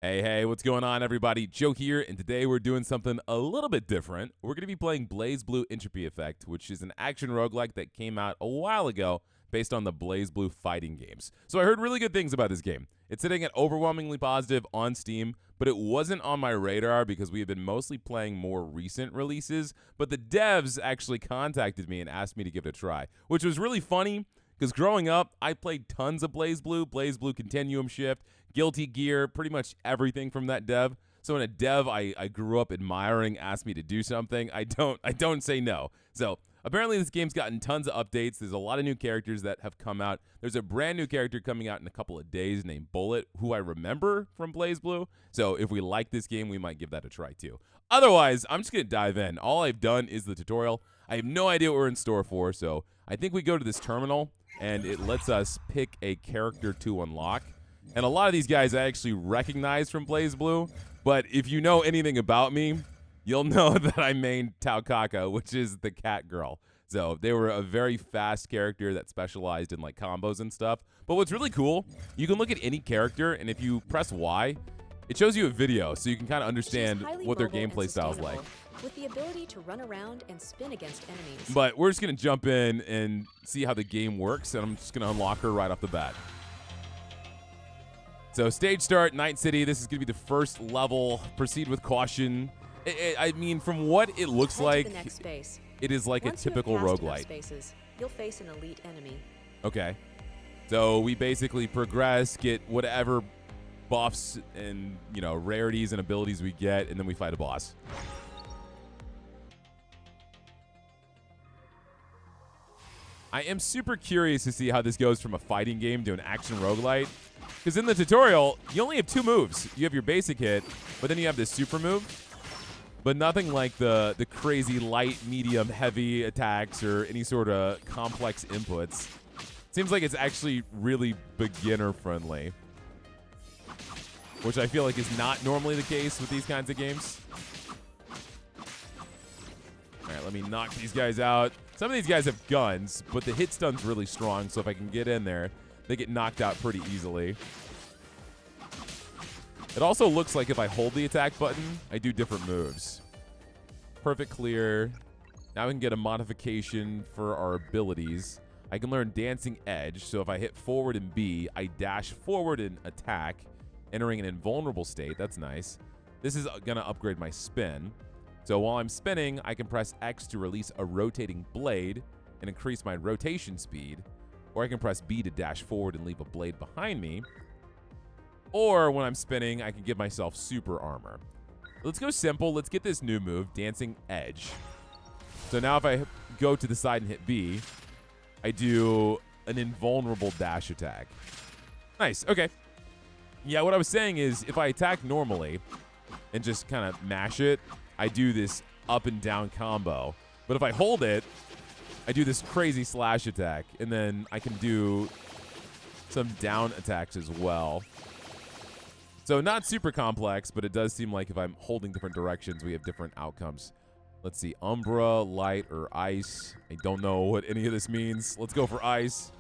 Hey, what's going on, everybody? Joe here, and today we're doing something a little bit different. We're going to be playing Blazblue Entropy Effect, which is an action roguelike that came out a while ago based on the Blazblue fighting games. So I heard really good things about this game. It's sitting at overwhelmingly positive on Steam, but it wasn't on my radar because we have been mostly playing more recent releases, but the devs actually contacted me and asked me to give it a try, which was really funny. Because growing up, I played tons of Blazblue Continuum Shift, Guilty Gear, pretty much everything from that dev. So when a dev I grew up admiring asked me to do something, I don't say no. So apparently this game's gotten tons of updates. There's a lot of new characters that have come out. There's a brand new character coming out in a couple of days named Bullet, who I remember from Blazblue. So if we like this game, we might give that a try too. Otherwise, I'm just going to dive in. All I've done is the tutorial. I have no idea what we're in store for, so I think we go to this terminal, and it lets us pick a character to unlock. And a lot of these guys I actually recognize from Blazblue, but if you know anything about me, you'll know that I main Taukaka, which is the cat girl. So they were a very fast character that specialized in like combos and stuff. But what's really cool, you can look at any character, and if you press Y, it shows you a video, so you can kind of understand what their gameplay style is like. With the ability to run around and spin against enemies. But we're just going to jump in and see how the game works, and I'm just going to unlock her right off the bat. So stage start, Night City. This is going to be the first level. Proceed with caution. I mean, from what it looks like, the next space. It is like Once a typical roguelite. Spaces, you'll face an elite enemy. Okay. So we basically progress, get whatever buffs and, rarities and abilities we get, and then we fight a boss. I am super curious to see how this goes from a fighting game to an action roguelite. Because in the tutorial, you only have two moves. You have your basic hit, but then you have this super move. But nothing like the crazy light, medium, heavy attacks or any sort of complex inputs. Seems like it's actually really beginner friendly. Which I feel like is not normally the case with these kinds of games. All right, let me knock these guys out. Some of these guys have guns, but the hit stun's really strong, so if I can get in there, they get knocked out pretty easily. It also looks like if I hold the attack button, I do different moves. Perfect clear. Now we can get a modification for our abilities. I can learn Dancing Edge, so if I hit forward and B, I dash forward and attack, entering an invulnerable state. That's nice. This is going to upgrade my spin. So while I'm spinning, I can press X to release a rotating blade and increase my rotation speed. Or I can press B to dash forward and leave a blade behind me. Or when I'm spinning, I can give myself super armor. Let's go simple. Let's get this new move, Dancing Edge. So now if I go to the side and hit B, I do an invulnerable dash attack. Nice. Okay. Yeah, what I was saying is if I attack normally and just kind of mash it, I do this up and down combo. But if I hold it, I do this crazy slash attack, and then I can do some down attacks as well. So not super complex, but it does seem like if I'm holding different directions, we have different outcomes. Let's see, Umbra, Light, or Ice. I don't know what any of this means. Let's go for Ice.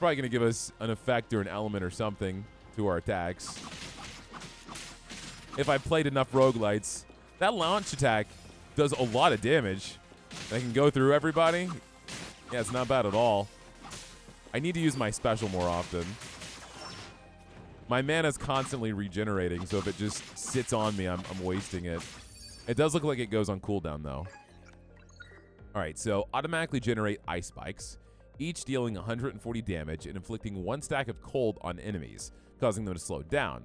Probably going to give us an effect or an element or something to our attacks. If I played enough roguelites, that launch attack does a lot of damage. I can go through everybody. Yeah, it's not bad at all. I need to use my special more often. My mana's constantly regenerating, so if it just sits on me, I'm wasting it. It does look like it goes on cooldown, though. All right, so automatically generate ice spikes, each dealing 140 damage and inflicting 1 stack of cold on enemies, causing them to slow down.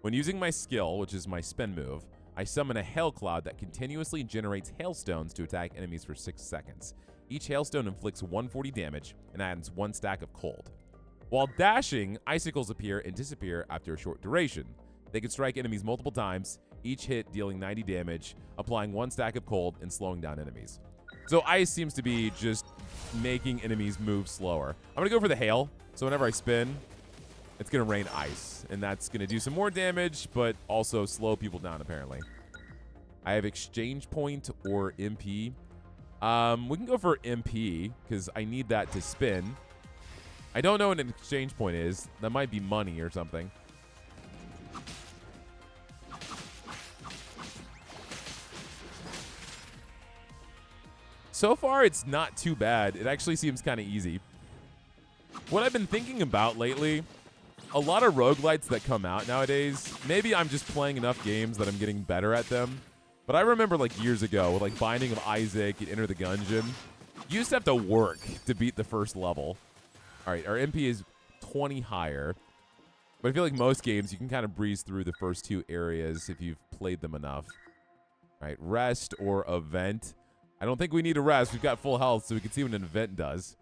When using my skill, which is my spin move, I summon a hail cloud that continuously generates hailstones to attack enemies for 6 seconds. Each hailstone inflicts 140 damage and adds 1 stack of cold. While dashing, icicles appear and disappear after a short duration. They can strike enemies multiple times, each hit dealing 90 damage, applying 1 stack of cold and slowing down enemies. So ice seems to be just making enemies move slower. I'm going to go for the hail, so whenever I spin, it's going to rain ice, and that's going to do some more damage, but also slow people down, apparently. I have Exchange Point or MP. We can go for MP, because I need that to spin. I don't know what an Exchange Point is. That might be money or something. So far, it's not too bad. It actually seems kind of easy. What I've been thinking about lately, a lot of roguelites that come out nowadays, maybe I'm just playing enough games that I'm getting better at them. But I remember like years ago with like Binding of Isaac and Enter the Gungeon, you used to have to work to beat the first level. All right, our MP is 20 higher. But I feel like most games, you can kind of breeze through the first 2 areas if you've played them enough. All right, rest or event. I don't think we need a rest. We've got full health, so we can see what an event does.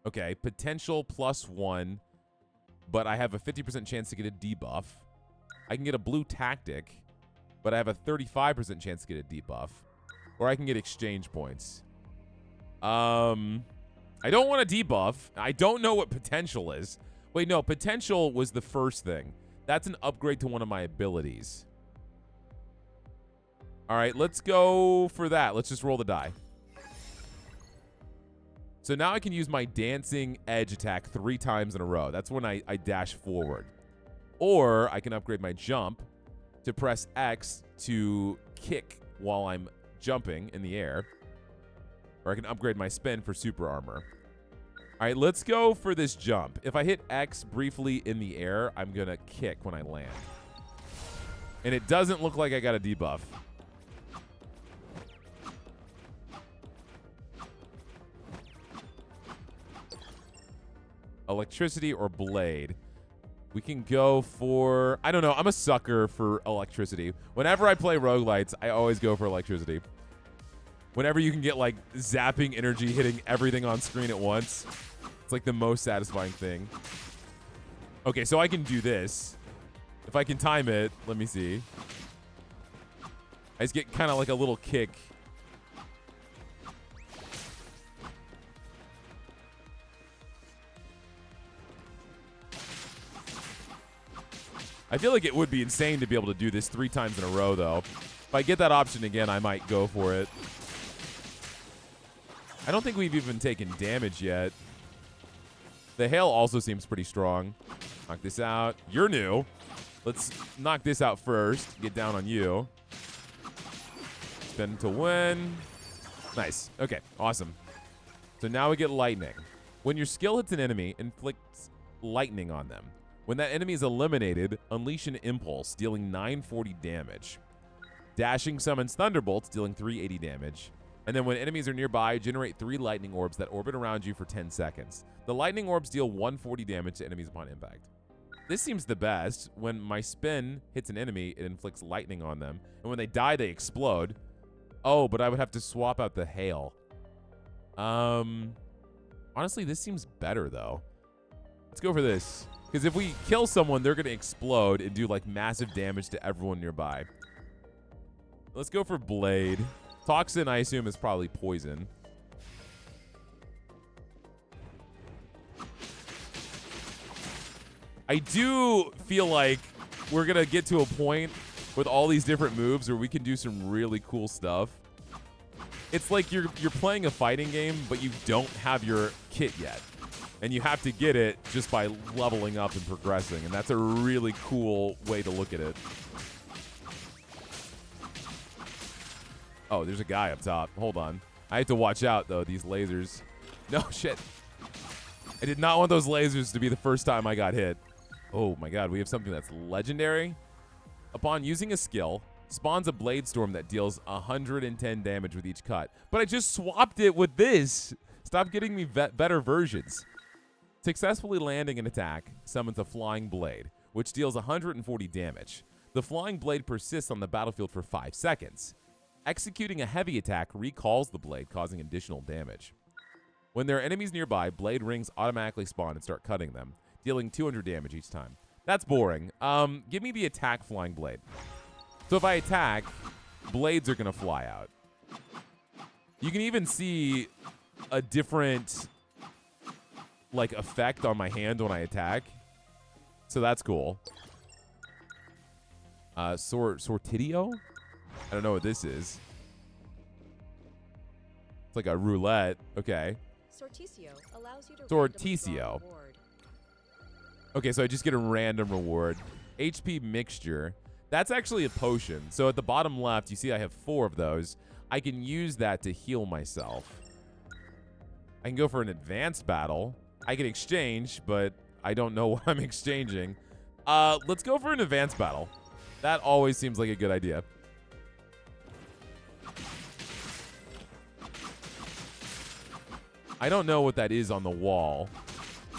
Okay, potential +1, but I have a 50% chance to get a debuff. I can get a blue tactic, but I have a 35% chance to get a debuff. Or I can get exchange points. I don't want a debuff. I don't know what potential is. Wait, no, potential was the first thing. That's an upgrade to one of my abilities. All right, let's go for that. Let's just roll the die. So now I can use my dancing edge attack 3 times in a row. That's when I dash forward. Or I can upgrade my jump to press X to kick while I'm jumping in the air. Or I can upgrade my spin for super armor. All right, let's go for this jump. If I hit X briefly in the air, I'm going to kick when I land. And it doesn't look like I got a debuff. Electricity or blade. We can go for, I don't know, I'm a sucker for electricity. Whenever I play roguelites, I always go for electricity. Whenever you can get like zapping energy hitting everything on screen at once, it's like the most satisfying thing. Okay, so I can do this. If I can time it, let me see. I just get kind of like a little kick. I feel like it would be insane to be able to do this 3 times in a row, though. If I get that option again, I might go for it. I don't think we've even taken damage yet. The hail also seems pretty strong. Knock this out. You're new. Let's knock this out first. Get down on you. Spin to win. Nice. Okay, awesome. So now we get lightning. When your skill hits an enemy, inflicts lightning on them. When that enemy is eliminated, unleash an impulse, dealing 940 damage. Dashing summons thunderbolts, dealing 380 damage. And then when enemies are nearby, generate 3 lightning orbs that orbit around you for 10 seconds. The lightning orbs deal 140 damage to enemies upon impact. This seems the best. When my spin hits an enemy, it inflicts lightning on them. And when they die, they explode. Oh, but I would have to swap out the hail. Honestly, this seems better, though. Let's go for this. Because if we kill someone, they're going to explode and do, like, massive damage to everyone nearby. Let's go for Blade. Toxin, I assume, is probably poison. I do feel like we're going to get to a point with all these different moves where we can do some really cool stuff. It's like you're playing a fighting game, but you don't have your kit yet. And you have to get it just by leveling up and progressing. And that's a really cool way to look at it. Oh, there's a guy up top. Hold on. I have to watch out, though, these lasers. No, shit. I did not want those lasers to be the first time I got hit. Oh, my God. We have something that's legendary. Upon using a skill, spawns a blade storm that deals 110 damage with each cut. But I just swapped it with this. Stop getting me better versions. Successfully landing an attack summons a flying blade, which deals 140 damage. The flying blade persists on the battlefield for 5 seconds. Executing a heavy attack recalls the blade, causing additional damage. When there are enemies nearby, blade rings automatically spawn and start cutting them, dealing 200 damage each time. That's boring. Give me the attack flying blade. So if I attack, blades are going to fly out. You can even see a different like effect on my hand when I attack. So that's cool. Sortidio? I don't know what this is. It's like a roulette. Okay. Sorticio allows you to Sorticio. Okay, so I just get a random reward. HP mixture. That's actually a potion. So at the bottom left, you see I have 4 of those. I can use that to heal myself. I can go for an advanced battle. I can exchange, but I don't know what I'm exchanging. Let's go for an advanced battle. That always seems like a good idea. I don't know what that is on the wall.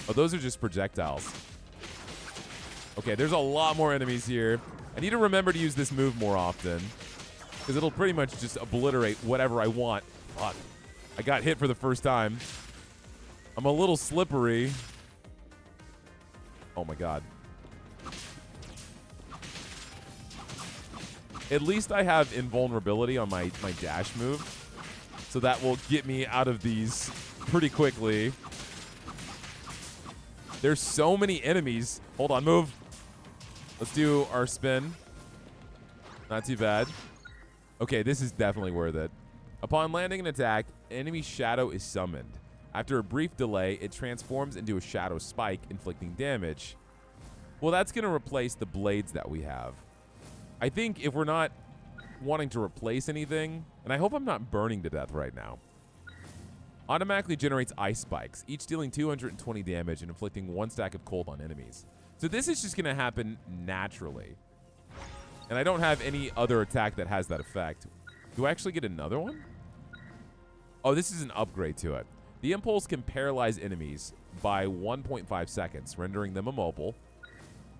Oh, those are just projectiles. Okay, there's a lot more enemies here. I need to remember to use this move more often, because it'll pretty much just obliterate whatever I want. Fuck. I got hit for the first time. I'm a little slippery. Oh my god. At least I have invulnerability on my dash move, so that will get me out of these pretty quickly. There's so many enemies. Hold on, move. Let's do our spin. Not too bad. Okay, this is definitely worth it. Upon landing an attack, enemy shadow is summoned. After a brief delay, it transforms into a shadow spike, inflicting damage. Well, that's going to replace the blades that we have. I think if we're not wanting to replace anything, and I hope I'm not burning to death right now, automatically generates ice spikes, each dealing 220 damage and inflicting 1 stack of cold on enemies. So this is just going to happen naturally. And I don't have any other attack that has that effect. Do I actually get another one? Oh, this is an upgrade to it. The impulse can paralyze enemies by 1.5 seconds, rendering them immobile.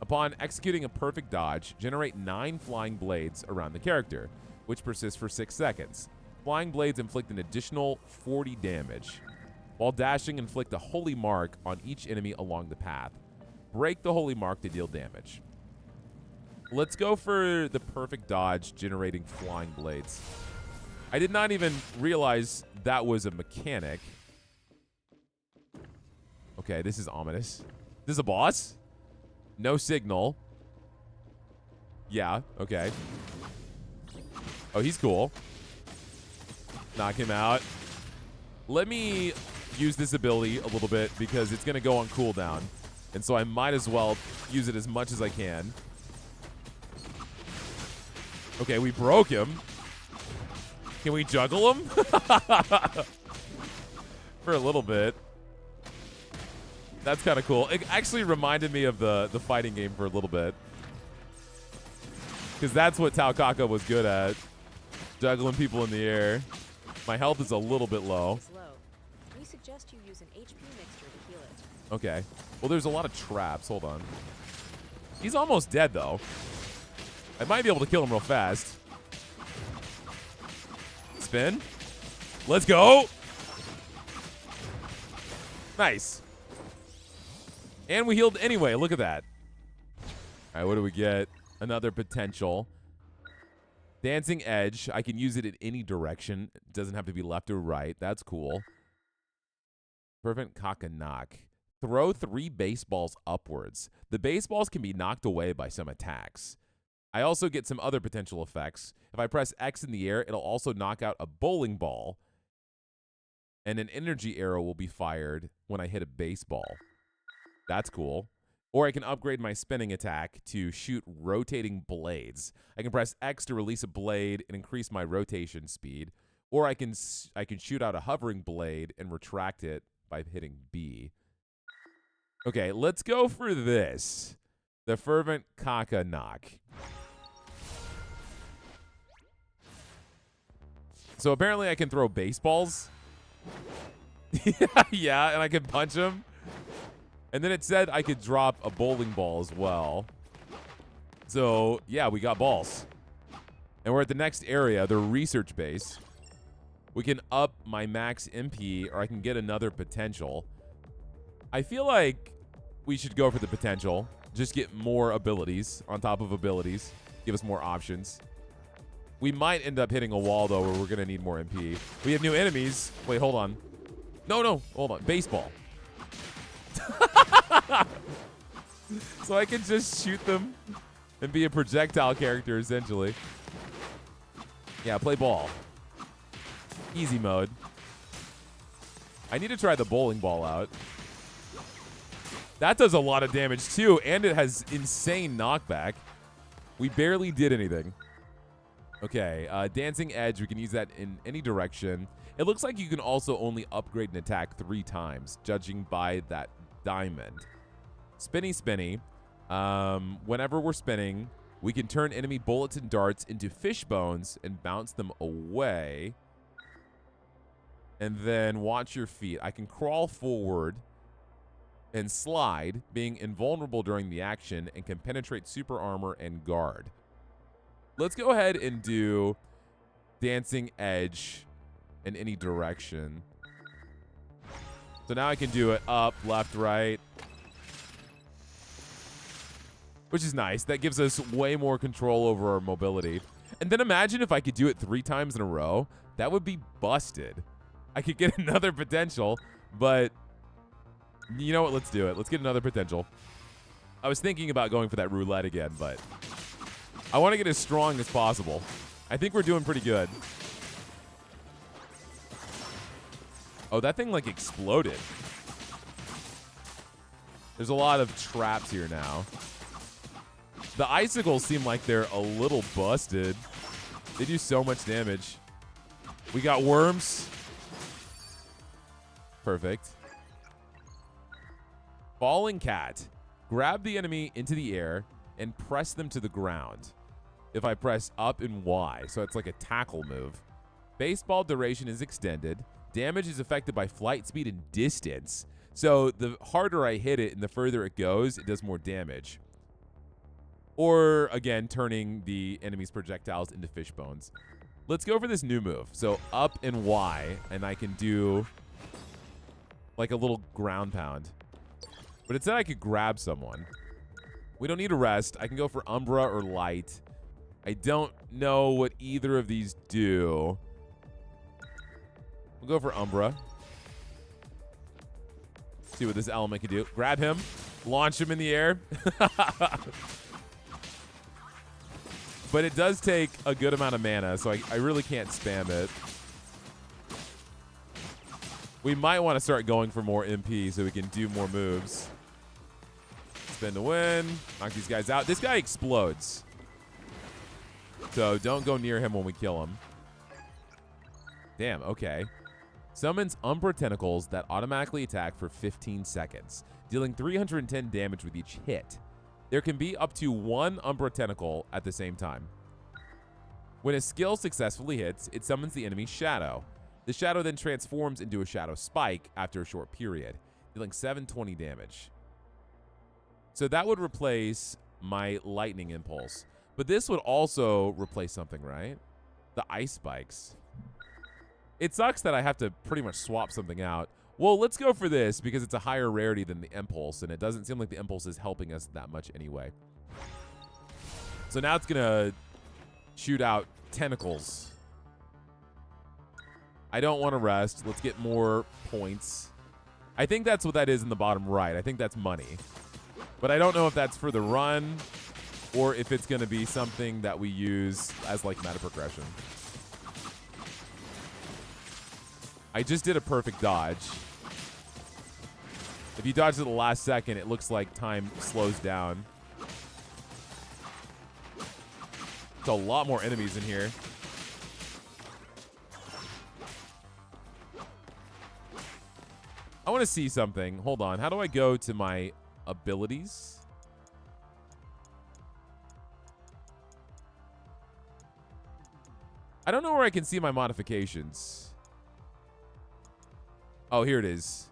Upon executing a perfect dodge, generate 9 flying blades around the character, which persists for 6 seconds. Flying blades inflict an additional 40 damage. While dashing, inflict a holy mark on each enemy along the path. Break the holy mark to deal damage. Let's go for the perfect dodge, generating flying blades. I did not even realize that was a mechanic. Okay, this is ominous. This is a boss? No signal. Yeah, okay. Oh, he's cool. Knock him out. Let me use this ability a little bit because it's going to go on cooldown. And so I might as well use it as much as I can. Okay, we broke him. Can we juggle him? For a little bit. That's kind of cool. It actually reminded me of the fighting game for a little bit. Because that's what Taukaka was good at. Juggling people in the air. My health is a little bit low. We suggest you use an HP mixture to heal it. Okay. Well, there's a lot of traps. Hold on. He's almost dead, though. I might be able to kill him real fast. Spin. Let's go. Nice. And we healed anyway. Look at that. All right, what do we get? Another potential. Dancing Edge. I can use it in any direction. It doesn't have to be left or right. That's cool. Fervent Kakanak. Throw 3 baseballs upwards. The baseballs can be knocked away by some attacks. I also get some other potential effects. If I press X in the air, it'll also knock out a bowling ball. And an energy arrow will be fired when I hit a baseball. That's cool. Or I can upgrade my spinning attack to shoot rotating blades. I can press X to release a blade and increase my rotation speed. Or I can shoot out a hovering blade and retract it by hitting B. Okay, let's go for this. The Fervent Kakanak. So apparently I can throw baseballs. Yeah, and I can punch them. And then it said I could drop a bowling ball as well. So, yeah, we got balls. And we're at the next area, the research base. We can up my max MP, or I can get another potential. I feel like we should go for the potential. Just get more abilities on top of abilities. Give us more options. We might end up hitting a wall, though, where we're going to need more MP. We have new enemies. Wait, hold on. No, hold on. Baseball. So I can just shoot them and be a projectile character, essentially. Yeah, play ball. Easy mode. I need to try the bowling ball out. That does a lot of damage, too, and it has insane knockback. We barely did anything. Okay, Dancing Edge, we can use that in any direction. It looks like you can also only upgrade an attack 3 times, judging by that diamond. Spinny Spinny. Whenever we're spinning, we can turn enemy bullets and darts into fish bones and bounce them away. And then watch your feet. I can crawl forward and slide, being invulnerable during the action, and can penetrate super armor and guard. Let's go ahead and do Dancing Edge in any direction. So now I can do it up, left, right, which is nice. That gives us way more control over our mobility. And then imagine if I could do it 3 times in a row. That would be busted. I could get another potential, but you know what? Let's do it. Let's get another potential. I was thinking about going for that roulette again, but I want to get as strong as possible. I think we're doing pretty good. Oh, that thing like exploded. There's a lot of traps here now. The icicles seem like they're a little busted. They do so much damage. We got worms. Perfect. Falling Cat. Grab the enemy into the air and press them to the ground. If I press up and Y, so it's like a tackle move. Baseball duration is extended. Damage is affected by flight speed and distance. So the harder I hit it and the further it goes, it does more damage. Or, again, turning the enemy's projectiles into fish bones. Let's go for this new move. So up and Y, and I can do like a little ground pound. But it said I could grab someone. We don't need a rest. I can go for Umbra or Light. I don't know what either of these do. We'll go for Umbra. See what this element can do. Grab him. Launch him in the air. But it does take a good amount of mana, so I really can't spam it. We might want to start going for more MP so we can do more moves. Spin to win. Knock these guys out. This guy explodes. So don't go near him when we kill him. Damn, okay. Summons Umbra Tentacles that automatically attack for 15 seconds, dealing 310 damage with each hit. There can be up to 1 Umbra Tentacle at the same time. When a skill successfully hits, it summons the enemy's shadow. The shadow then transforms into a shadow spike after a short period, dealing 720 damage. So that would replace my lightning impulse. But this would also replace something, right? The ice spikes. It sucks that I have to pretty much swap something out. Well, let's go for this because it's a higher rarity than the impulse, and it doesn't seem like the impulse is helping us that much anyway. So now it's going to shoot out tentacles. I don't want to rest. Let's get more points. I think that's what that is in the bottom right. I think that's money. But I don't know if that's for the run or if it's going to be something that we use as like meta progression. I just did a perfect dodge. If you dodge at the last second, it looks like time slows down. There's a lot more enemies in here. I want to see something. Hold on. How do I go to my abilities? I don't know where I can see my modifications. Oh, here it is.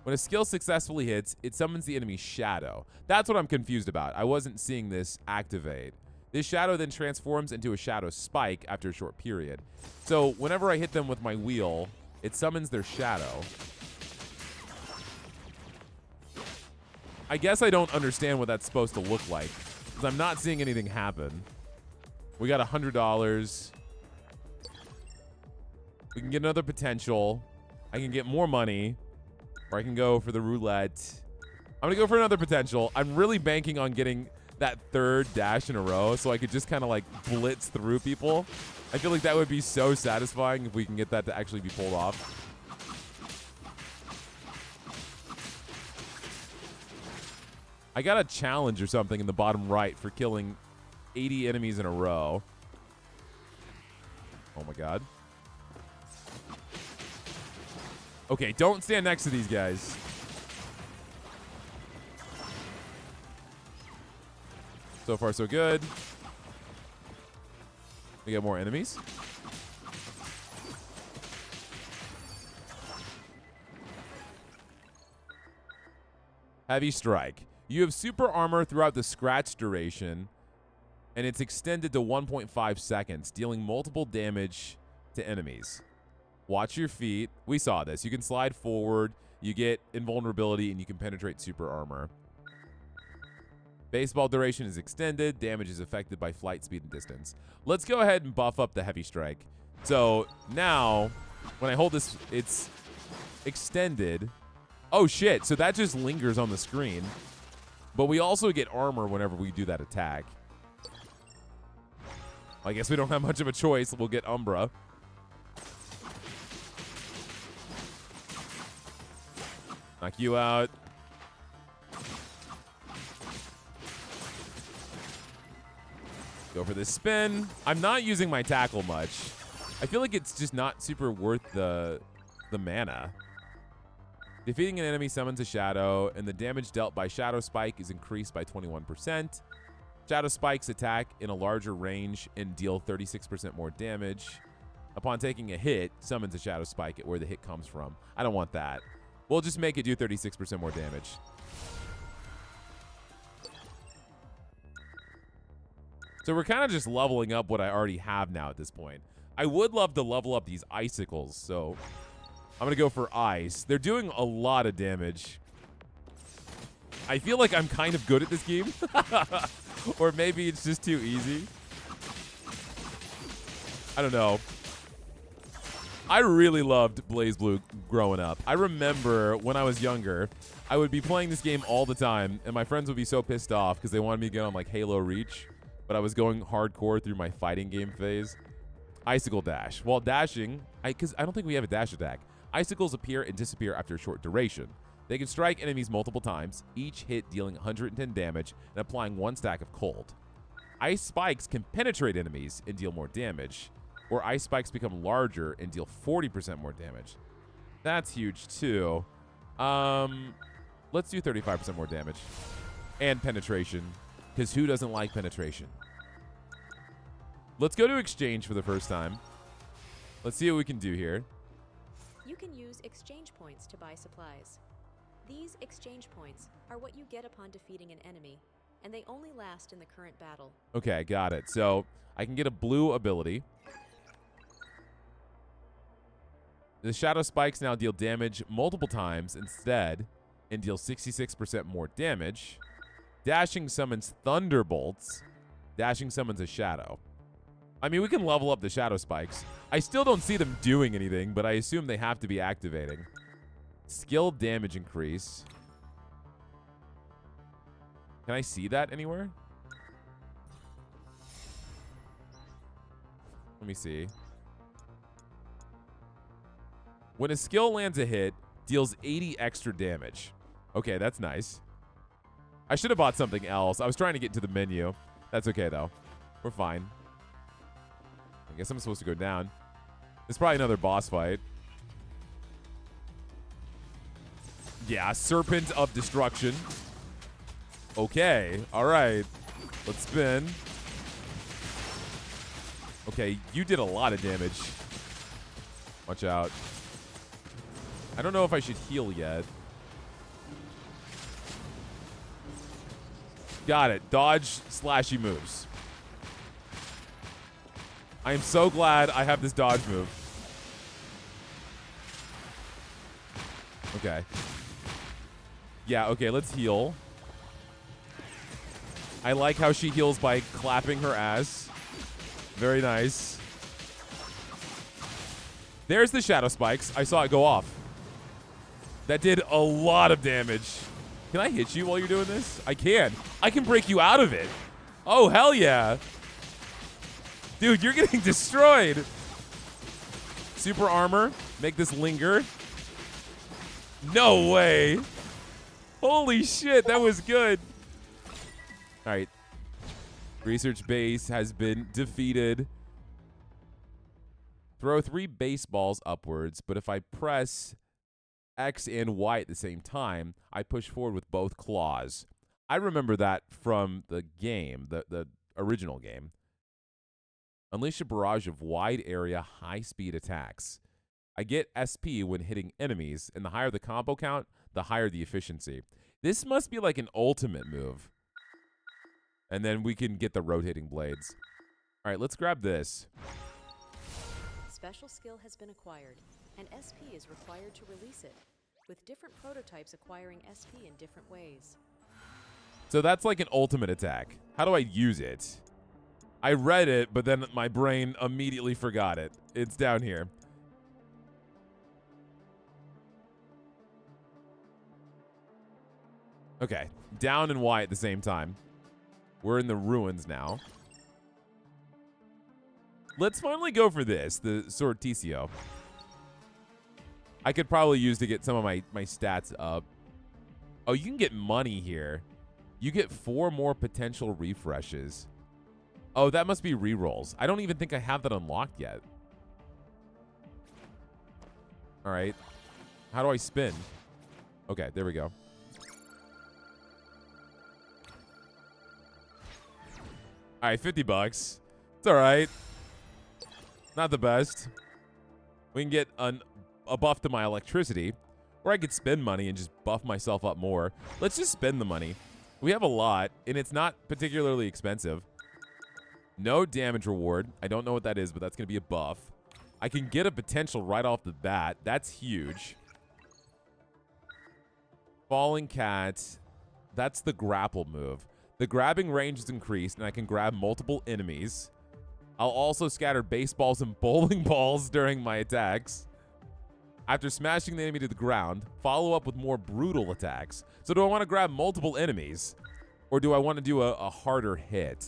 When a skill successfully hits, it summons the enemy's shadow. That's what I'm confused about. I wasn't seeing this activate. This shadow then transforms into a shadow spike after a short period. So whenever I hit them with my wheel, it summons their shadow. I guess I don't understand what that's supposed to look like because I'm not seeing anything happen. We got $100. We can get another potential. I can get more money. Or I can go for the roulette. I'm going to go for another potential. I'm really banking on getting that third dash in a row so I could just kind of like blitz through people. I feel like that would be so satisfying if we can get that to actually be pulled off. I got a challenge or something in the bottom right for killing 80 enemies in a row. Oh my god. Okay, don't stand next to these guys. So far, so good. We get more enemies. Heavy Strike. You have super armor throughout the scratch duration, and it's extended to 1.5 seconds, dealing multiple damage to enemies. Watch your feet. We saw this. You can slide forward, you get invulnerability, and you can penetrate super armor. Baseball duration is extended. Damage is affected by flight speed and distance. Let's go ahead and buff up the Heavy Strike. So now, when I hold this, it's extended. Oh, shit. So that just lingers on the screen. But we also get armor whenever we do that attack. I guess we don't have much of a choice. We'll get Umbra. Knock you out. Go for this spin. I'm not using my tackle much. I feel like it's just not super worth the mana. Defeating an enemy summons a shadow, and the damage dealt by Shadow Spike is increased by 21%. Shadow Spikes attack in a larger range and deal 36% more damage. Upon taking a hit, summons a Shadow Spike at where the hit comes from. I don't want that. We'll just make it do 36% more damage. So we're kind of just leveling up what I already have now at this point. I would love to level up these icicles, so I'm going to go for ice. They're doing a lot of damage. I feel like I'm kind of good at this game. Or maybe it's just too easy. I don't know. I really loved BlazBlue growing up. I remember when I was younger, I would be playing this game all the time, and my friends would be so pissed off because they wanted me to get on like Halo Reach, but I was going hardcore through my fighting game phase. Icicle Dash. While dashing, because I don't think we have a dash attack, icicles appear and disappear after a short duration. They can strike enemies multiple times, each hit dealing 110 damage and applying 1 stack of cold. Ice spikes can penetrate enemies and deal more damage, or ice spikes become larger and deal 40% more damage. That's huge too. Let's do 35% more damage. And penetration, because who doesn't like penetration? Let's go to exchange for the first time. Let's see what we can do here. You can use exchange points to buy supplies. These exchange points are what you get upon defeating an enemy, and they only last in the current battle. Okay, got it. So I can get a blue ability. The Shadow Spikes now deal damage multiple times instead and deal 66% more damage. Dashing summons Thunderbolts. Dashing summons a Shadow. I mean, we can level up the Shadow Spikes. I still don't see them doing anything, but I assume they have to be activating. Skill damage increase. Can I see that anywhere? Let me see. When a skill lands a hit, deals 80 extra damage. Okay, that's nice. I should have bought something else. I was trying to get to the menu. That's okay, though. We're fine. I guess I'm supposed to go down. There's probably another boss fight. Yeah, Serpent of Destruction. Okay, all right. Let's spin. Okay, you did a lot of damage. Watch out. I don't know if I should heal yet. Got it. Dodge slashy moves. I am so glad I have this dodge move. Okay. Yeah, okay, let's heal. I like how she heals by clapping her ass. Very nice. There's the Shadow Spikes. I saw it go off. That did a lot of damage. Can I hit you while you're doing this? I can. I can break you out of it. Oh, hell yeah. Dude, you're getting destroyed. Super armor. Make this linger. No way. Holy shit, that was good. All right. Research base has been defeated. Throw 3 baseballs upwards, but if I press X and Y at the same time, I push forward with both claws. I remember that from the game, the original game. Unleash a barrage of wide area, high-speed attacks. I get SP when hitting enemies, and the higher the combo count, the higher the efficiency. This must be like an ultimate move. And then we can get the rotating blades. All right, let's grab this. Special skill has been acquired, and SP is required to release it, with different prototypes acquiring SP in different ways. So that's like an ultimate attack. How do I use it? I read it, but then my brain immediately forgot it. It's down here. Okay, down and Y at the same time. We're in the ruins now. Let's finally go for this, the Sorticio. I could probably use to get some of my stats up. Oh, you can get money here. You get 4 more potential refreshes. Oh, that must be rerolls. I don't even think I have that unlocked yet. All right. How do I spin? Okay, there we go. All right, 50 bucks. It's all right. Not the best. We can get a buff to my electricity, or I could spend money and just buff myself up more. Let's just spend the money. We have a lot, and it's not particularly expensive. No damage reward. I don't know what that is, but that's going to be a buff. I can get a potential right off the bat. That's huge. Falling cat. That's the grapple move. The grabbing range is increased, and I can grab multiple enemies. I'll also scatter baseballs and bowling balls during my attacks. After smashing the enemy to the ground, follow up with more brutal attacks. So do I want to grab multiple enemies, or do I want to do a harder hit?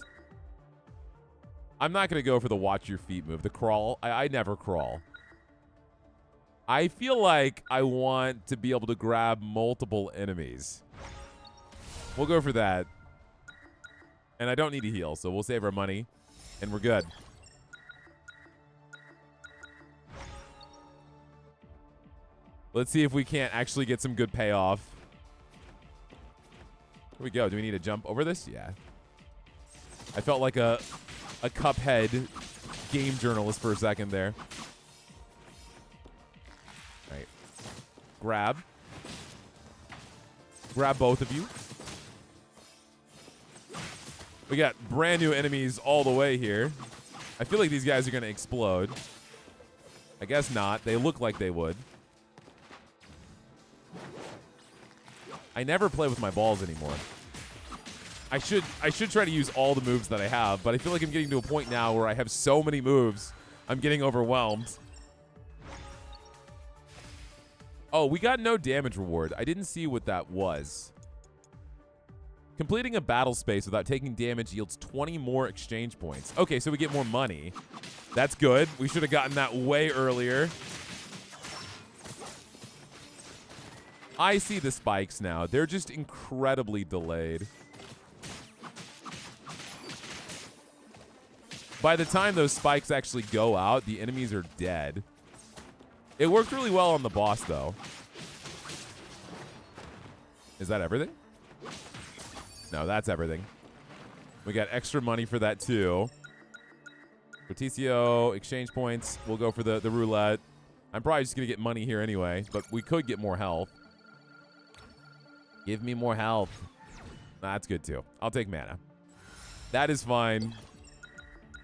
I'm not going to go for the watch your feet move. The crawl, I never crawl. I feel like I want to be able to grab multiple enemies. We'll go for that. And I don't need to heal, so we'll save our money, and we're good. Let's see if we can't actually get some good payoff. Here we go. Do we need to jump over this? Yeah. I felt like a Cuphead game journalist for a second there. All right. Grab. Grab both of you. We got brand new enemies all the way here. I feel like these guys are going to explode. I guess not. They look like they would. I never play with my balls anymore. I should try to use all the moves that I have, but I feel like I'm getting to a point now where I have so many moves, I'm getting overwhelmed. Oh, we got no damage reward. I didn't see what that was. Completing a battle space without taking damage yields 20 more exchange points. Okay, so we get more money. That's good. We should have gotten that way earlier. I see the spikes now. They're just incredibly delayed. By the time those spikes actually go out, the enemies are dead. It worked really well on the boss, though. Is that everything? No, that's everything. We got extra money for that, too. Forticio, exchange points. We'll go for the roulette. I'm probably just going to get money here anyway, but we could get more health. Give me more health. That's good, too. I'll take mana. That is fine.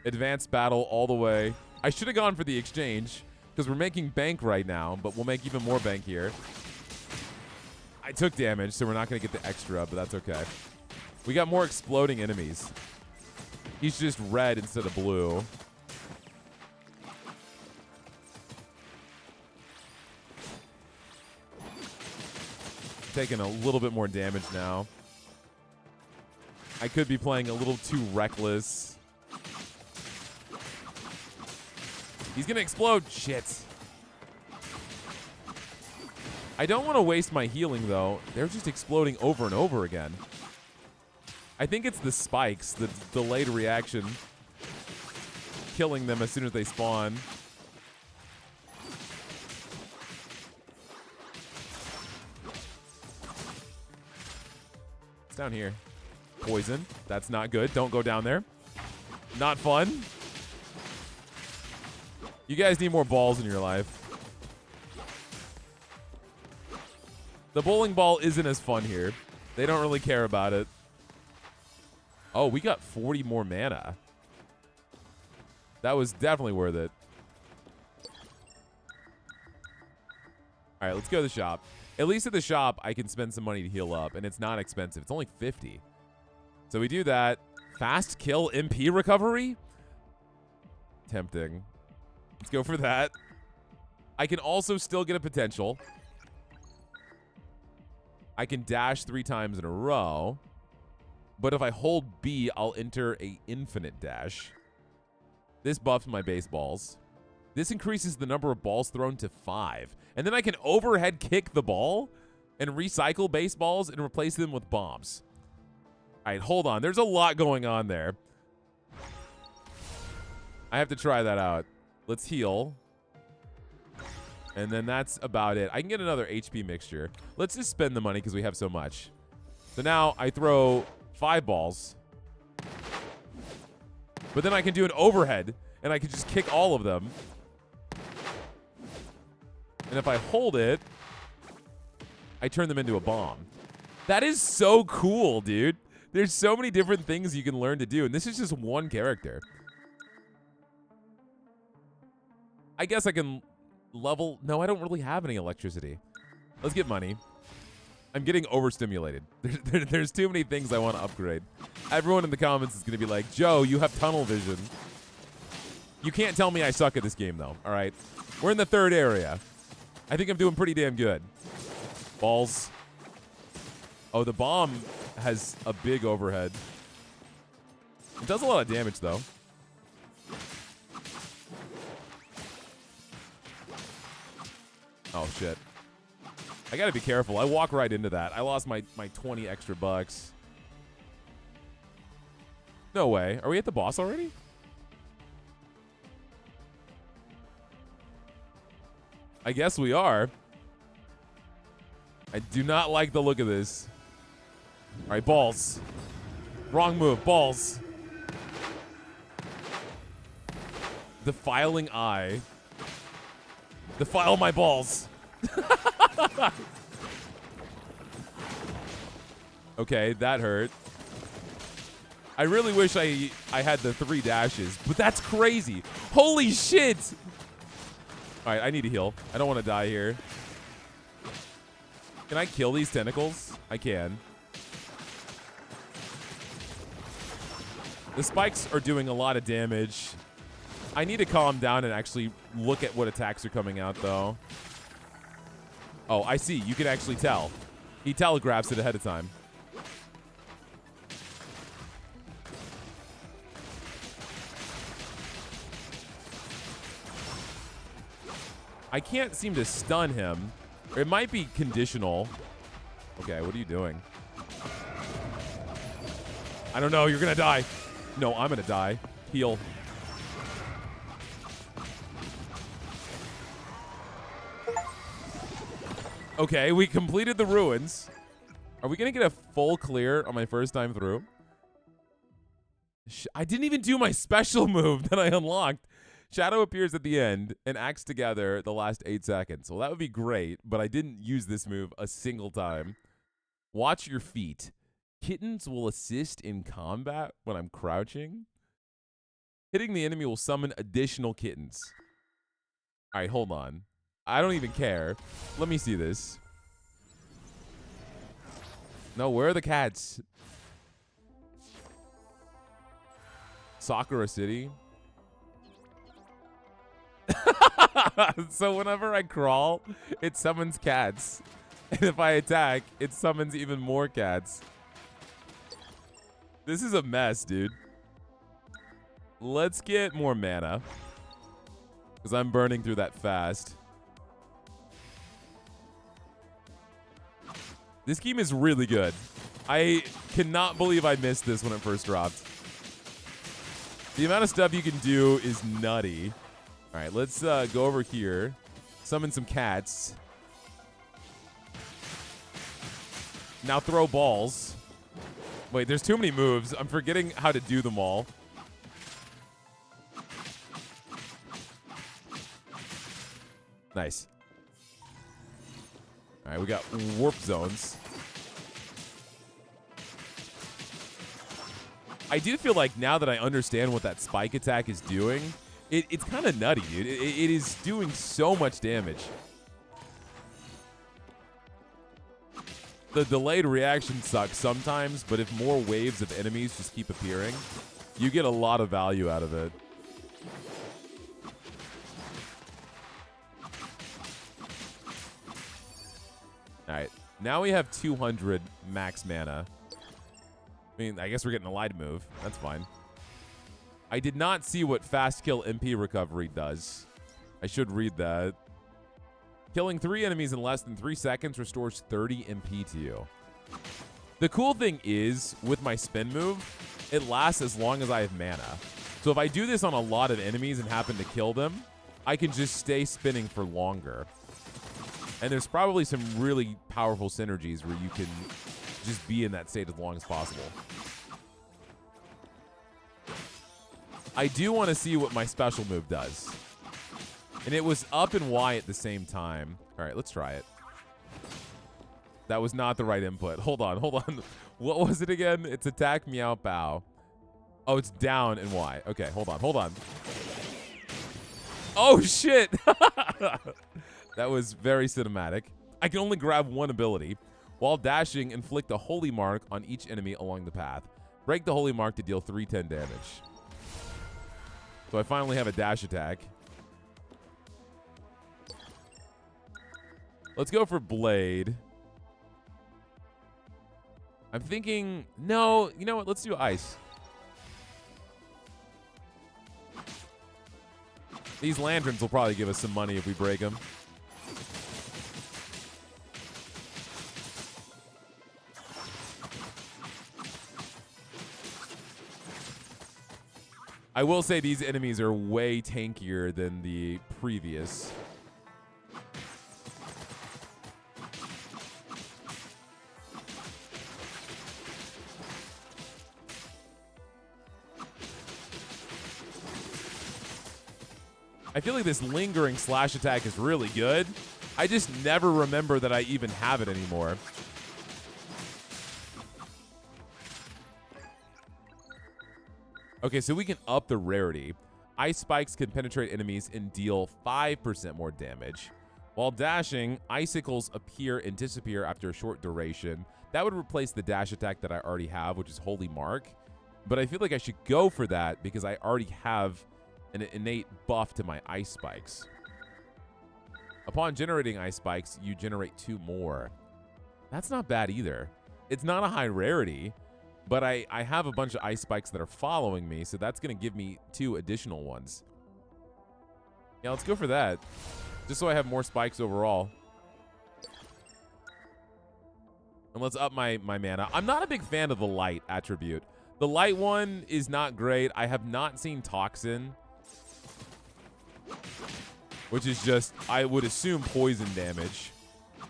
Advanced battle all the way. I should have gone for the exchange because we're making bank right now, but we'll make even more bank here. I took damage, so we're not going to get the extra, but that's okay. We got more exploding enemies. He's just red instead of blue. Taking a little bit more damage now. I could be playing a little too reckless. He's going to explode. Shit. I don't want to waste my healing, though. They're just exploding over and over again. I think it's the spikes, the delayed reaction, killing them as soon as they spawn. It's down here. Poison. That's not good. Don't go down there. Not fun. You guys need more balls in your life. The bowling ball isn't as fun here. They don't really care about it. Oh, we got 40 more mana. That was definitely worth it. All right, let's go to the shop. At least at the shop, I can spend some money to heal up, and it's not expensive. It's only 50. So we do that. Fast kill MP recovery? Tempting. Let's go for that. I can also still get a potential. I can dash 3 times in a row. But if I hold B, I'll enter a infinite dash. This buffs my baseballs. This increases the number of balls thrown to 5. And then I can overhead kick the ball and recycle baseballs and replace them with bombs. All right, hold on. There's a lot going on there. I have to try that out. Let's heal. And then that's about it. I can get another HP mixture. Let's just spend the money because we have so much. So now I throw 5 balls. But then I can do an overhead, and I can just kick all of them. And if I hold it, I turn them into a bomb. That is so cool, dude. There's so many different things you can learn to do, and this is just one character. I guess I can level... No, I don't really have any electricity. Let's get money. I'm getting overstimulated. There's too many things I want to upgrade. Everyone in the comments is going to be like, Joe, you have tunnel vision. You can't tell me I suck at this game, though, all right? We're in the 3rd area. I think I'm doing pretty damn good. Balls. Oh, the bomb has a big overhead. It does a lot of damage, though. Oh, shit. I gotta be careful. I walk right into that. I lost my 20 extra bucks. No way. Are we at the boss already? I guess we are. I do not like the look of this. All right, balls. Wrong move. Balls. Defiling eye. Defile my balls. Okay, that hurt. I really wish I had the 3 dashes, but that's crazy. Holy shit! All right, I need to heal. I don't want to die here. Can I kill these tentacles? I can. The spikes are doing a lot of damage. I need to calm down and actually look at what attacks are coming out, though. Oh, I see. You can actually tell. He telegraphs it ahead of time. I can't seem to stun him. It might be conditional. Okay, what are you doing? I don't know. You're going to die. No, I'm going to die. Heal. Okay, we completed the ruins. Are we going to get a full clear on my first time through? I didn't even do my special move that I unlocked. Shadow appears at the end and acts together the last 8 seconds. Well, that would be great, but I didn't use this move a single time. Watch your feet. Kittens will assist in combat when I'm crouching. Hitting the enemy will summon additional kittens. All right, hold on. I don't even care. Let me see this. No, where are the cats? Sakura City. So whenever I crawl, it summons cats. And if I attack, it summons even more cats. This is a mess, dude. Let's get more mana. Because I'm burning through that fast. This game is really good. I cannot believe I missed this when it first dropped. The amount of stuff you can do is nutty. All right, let's go over here. Summon some cats. Now throw balls. Wait, there's too many moves. I'm forgetting how to do them all. Nice. All right, we got warp zones. I do feel like now that I understand what that spike attack is doing, it's kind of nutty, dude. It is doing so much damage. The delayed reaction sucks sometimes, but if more waves of enemies just keep appearing, you get a lot of value out of it. All right, now we have 200 max mana. I mean, I guess we're getting a light move. That's fine. I did not see what fast kill MP recovery does. I should read that. Killing 3 enemies in less than 3 seconds restores 30 MP to you. The cool thing is, with my spin move, it lasts as long as I have mana. So if I do this on a lot of enemies and happen to kill them, I can just stay spinning for longer. And there's probably some really powerful synergies where you can just be in that state as long as possible. I do want to see what my special move does. And it was up and Y at the same time. All right, let's try it. That was not the right input. Hold on. What was it again? It's attack, meow, pow. Oh, it's down and Y. Okay, hold on. Oh, shit. That was very cinematic. I can only grab one ability. While dashing, inflict a holy mark on each enemy along the path. Break the holy mark to deal 310 damage. So I finally have a dash attack. Let's go for Blade. I'm thinking, no, you know what? Let's do Ice. These lanterns will probably give us some money if we break them. I will say these enemies are way tankier than the previous. I feel like this lingering slash attack is really good. I just never remember that I even have it anymore. Okay, so we can up the rarity. Ice spikes can penetrate enemies and deal 5% more damage. While dashing, icicles appear and disappear after a short duration. That would replace the dash attack that I already have, which is Holy Mark. But I feel like I should go for that because I already have an innate buff to my ice spikes. Upon generating ice spikes, you generate 2 more. That's not bad either. It's not a high rarity, but I have a bunch of ice spikes that are following me, so that's going to give me 2 additional ones. Yeah, let's go for that, just so I have more spikes overall. And let's up my mana. I'm not a big fan of the light attribute. The light one is not great. I have not seen Toxin, which is just, I would assume, poison damage. I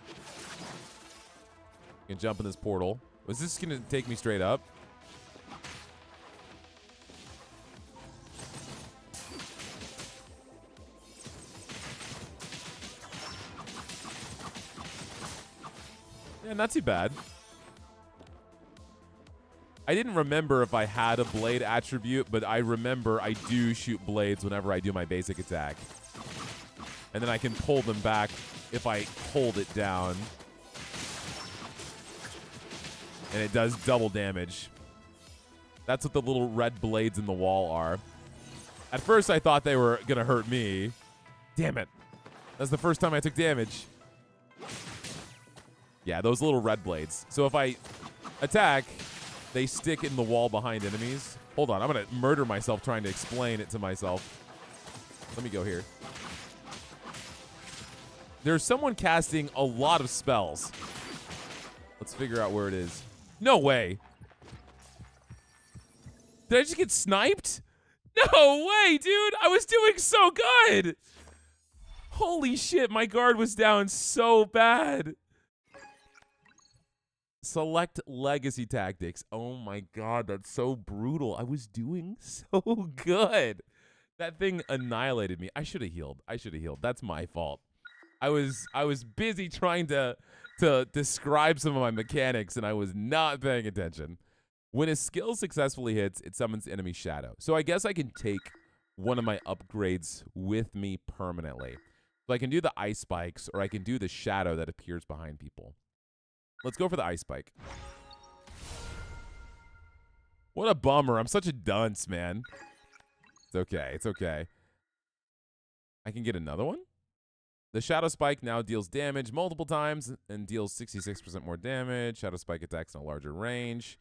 can jump in this portal. Was this going to take me straight up? Yeah, not too bad. I didn't remember if I had a blade attribute, but I remember I do shoot blades whenever I do my basic attack. And then I can pull them back if I hold it down. And it does double damage. That's what the little red blades in the wall are. At first, I thought they were going to hurt me. Damn it. That's the first time I took damage. Yeah, those little red blades. So if I attack, they stick in the wall behind enemies. Hold on, I'm going to murder myself trying to explain it to myself. Let me go here. There's someone casting a lot of spells. Let's figure out where it is. No way. Did I just get sniped? No way, dude. I was doing so good. Holy shit, my guard was down so bad. Select legacy tactics. Oh my god, that's so brutal. I was doing so good. That thing annihilated me. I should have healed. That's my fault. I was busy trying to describe some of my mechanics and I was not paying attention. When a skill successfully hits, it summons enemy shadow. So I guess I can take one of my upgrades with me permanently. So I can do the ice spikes or I can do the shadow that appears behind people. Let's go for the ice spike. What a bummer. I'm such a dunce, man. It's okay. It's okay. I can get another one? The Shadow Spike now deals damage multiple times and deals 66% more damage. Shadow Spike attacks in a larger range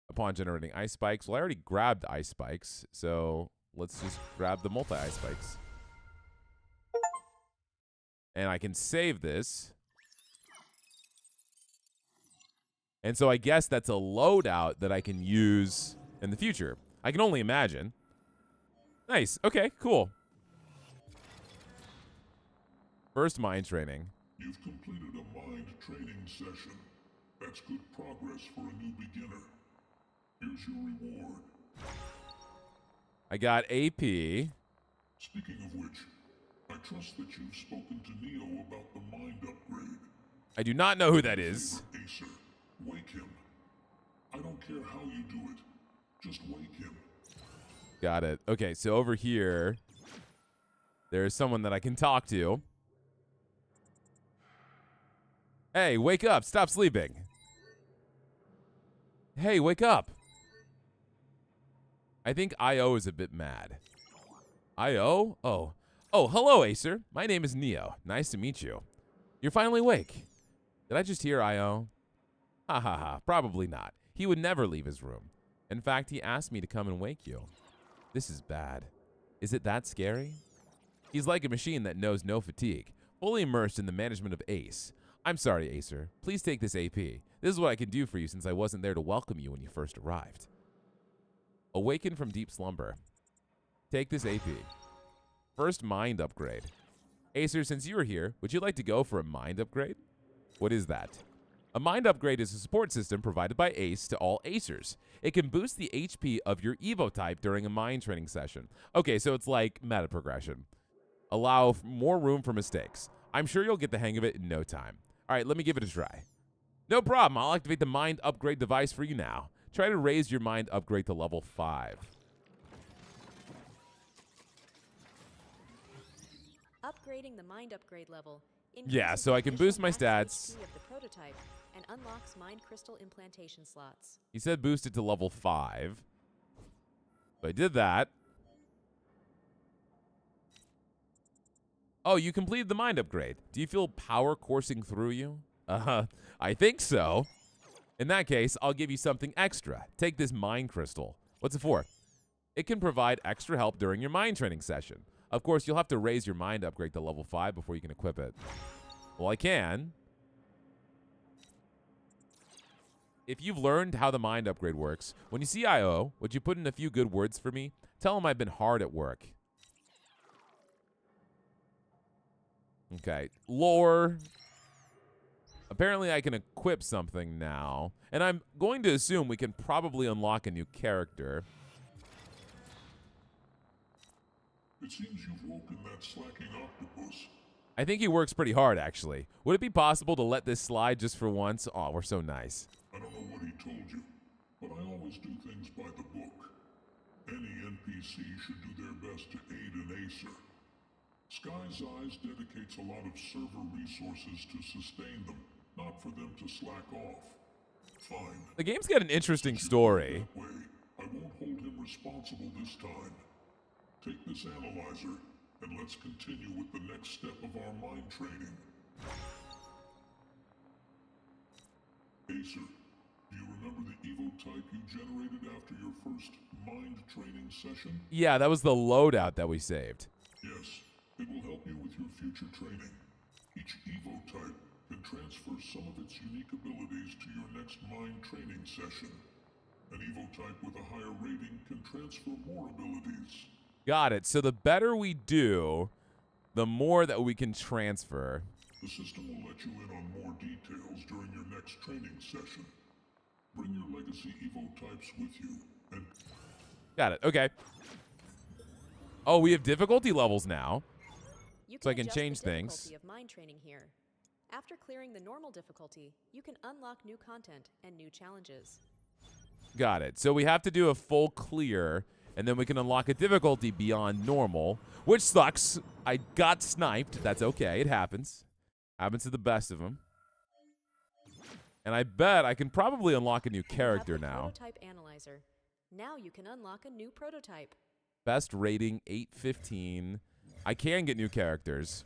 upon generating Ice Spikes. Well, I already grabbed Ice Spikes, so let's just grab the multi-Ice Spikes. And I can save this. And so I guess that's a loadout that I can use in the future. I can only imagine. Nice. Okay, cool. First mind training. You've completed a mind training session. That's good progress for a new beginner. Here's your reward. I got AP. Speaking of which, I trust that you've spoken to Neo about the mind upgrade. I do not know who that is. Acer, wake him. I don't care how you do it. Just wake him. Got it. Okay, so over here, there's someone that I can talk to. Hey, wake up. Stop sleeping. Hey, wake up. I think I.O. is a bit mad. I.O.? Oh, hello, Acer. My name is Neo. Nice to meet you. You're finally awake. Did I just hear I.O.? Ha ha ha. Probably not. He would never leave his room. In fact, he asked me to come and wake you. This is bad. Is it that scary? He's like a machine that knows no fatigue, fully immersed in the management of Ace. I'm sorry, Acer. Please take this AP. This is what I can do for you since I wasn't there to welcome you when you first arrived. Awaken from deep slumber. Take this AP. First mind upgrade. Acer, since you are here, would you like to go for a mind upgrade? What is that? A mind upgrade is a support system provided by Ace to all Acers. It can boost the HP of your Evo type during a mind training session. Okay, so it's like meta progression. Allow more room for mistakes. I'm sure you'll get the hang of it in no time. All right, let me give it a try. No problem. I'll activate the mind upgrade device for you now. Try to raise your mind upgrade to level 5. Upgrading the mind upgrade level. Yeah, so I can boost my stats. Of the prototype and unlocks mind crystal implantation slots. He said boost it to level 5. So I did that. Oh, you completed the mind upgrade. Do you feel power coursing through you? I think so. In that case, I'll give you something extra. Take this mind crystal. What's it for? It can provide extra help during your mind training session. Of course, you'll have to raise your mind upgrade to level 5 before you can equip it. Well, I can. If you've learned how the mind upgrade works, when you see I.O., would you put in a few good words for me? Tell him I've been hard at work. Okay. Lore. Apparently I can equip something now. And I'm going to assume we can probably unlock a new character. It seems you've woken that slacking octopus. I think he works pretty hard, actually. Would it be possible to let this slide just for once? Oh, we're so nice. I don't know what he told you, but I always do things by the book. Any NPC should do their best to aid an Acer. Sky's Eyes dedicates a lot of server resources to sustain them, not for them to slack off. Fine. The game's got an interesting story. That way, I won't hold him responsible this time. Take this analyzer, and let's continue with the next step of our mind training. Acer, do you remember the Evo type you generated after your first mind training session? Yeah, that was the loadout that we saved. Yes, it will help you with your future training. Each Evo type can transfer some of its unique abilities to your next mind training session. An Evo type with a higher rating can transfer more abilities. Got it. So the better we do, the more that we can transfer. The system will let you in on more details during your next training session. Bring your legacy Evo types with you and... Got it. Okay. Oh, we have difficulty levels now. You So I can adjust change the things. difficulty of mind training here. After clearing the normal difficulty, you can unlock new content and new challenges. Got it. So we have to do a full clear, and then we can unlock a difficulty beyond normal, which sucks. I got sniped. That's okay. It happens. Happens to the best of them. And I bet I can probably unlock a new character You have the now. Prototype analyzer. Now you can unlock a new prototype. Best rating, 815. I can get new characters.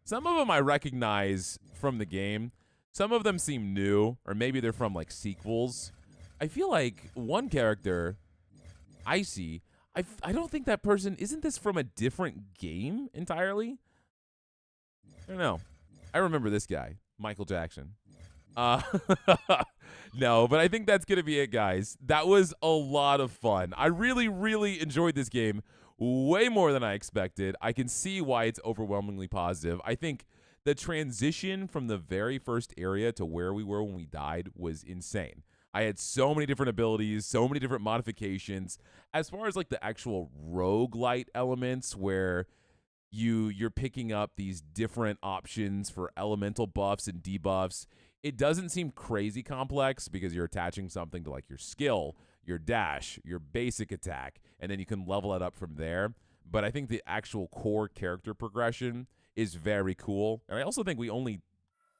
Some of them I recognize from the game. Some of them seem new, or maybe they're from like sequels. I feel like one character I see, I don't think that person, isn't this from a different game entirely? I don't know. I remember this guy, Michael Jackson. No, but I think that's going to be it, guys. That was a lot of fun. I really, really enjoyed this game way more than I expected. I can see why it's overwhelmingly positive. I think the transition from the very first area to where we were when we died was insane. I had so many different abilities, so many different modifications. As far as like the actual roguelite elements where you're picking up these different options for elemental buffs and debuffs, it doesn't seem crazy complex because you're attaching something to like your skill, your dash, your basic attack, and then you can level it up from there. But I think the actual core character progression is very cool. And I also think we only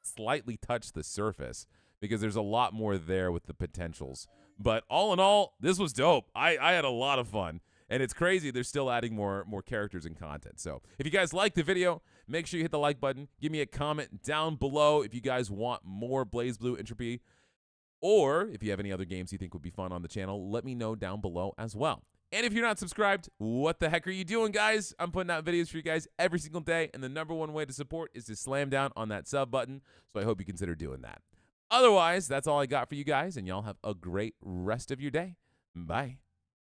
slightly touched the surface because there's a lot more there with the potentials. But all in all, this was dope. I had a lot of fun. And it's crazy they're still adding more characters and content. So if you guys like the video, make sure you hit the like button. Give me a comment down below if you guys want more Blazblue Entropy. Or if you have any other games you think would be fun on the channel, let me know down below as well. And if you're not subscribed, what the heck are you doing, guys? I'm putting out videos for you guys every single day. And the #1 way to support is to slam down on that sub button. So I hope you consider doing that. Otherwise, that's all I got for you guys. And y'all have a great rest of your day. Bye.